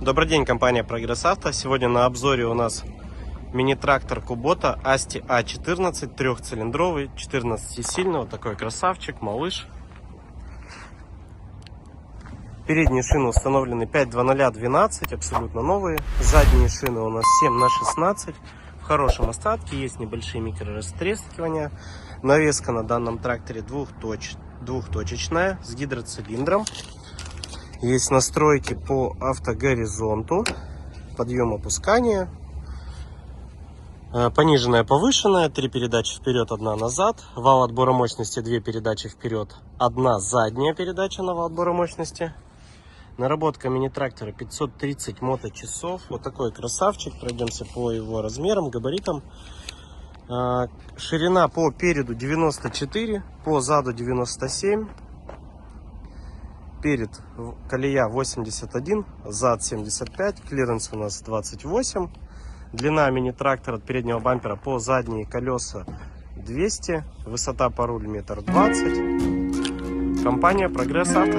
Добрый день, компания Прогресс Авто. Сегодня на обзоре у нас мини-трактор Kubota ASTI A14, трехцилиндровый, 14-сильный, вот такой красавчик, малыш. Передние шины установлены 5.2.0.12, абсолютно новые. Задние шины у нас 7х16, в хорошем остатке, есть небольшие микрорастрескивания. Навеска на данном тракторе двухточечная, с гидроцилиндром. Есть настройки по автогоризонту, подъем опускания, пониженная, повышенная, 3 передачи вперед, 1 назад, вал отбора мощности, 2 передачи вперед, 1 задняя передача на вал отбора мощности. Наработка мини-трактора 530 моточасов, вот такой красавчик, пройдемся по его размерам, габаритам. Ширина по переду 94, по заду 97. Перед колея 81, зад 75, клиренс у нас 28. Длина мини-трактора от переднего бампера по задние колеса 200, высота по рулю 1,20 м. Компания Прогресс Авто.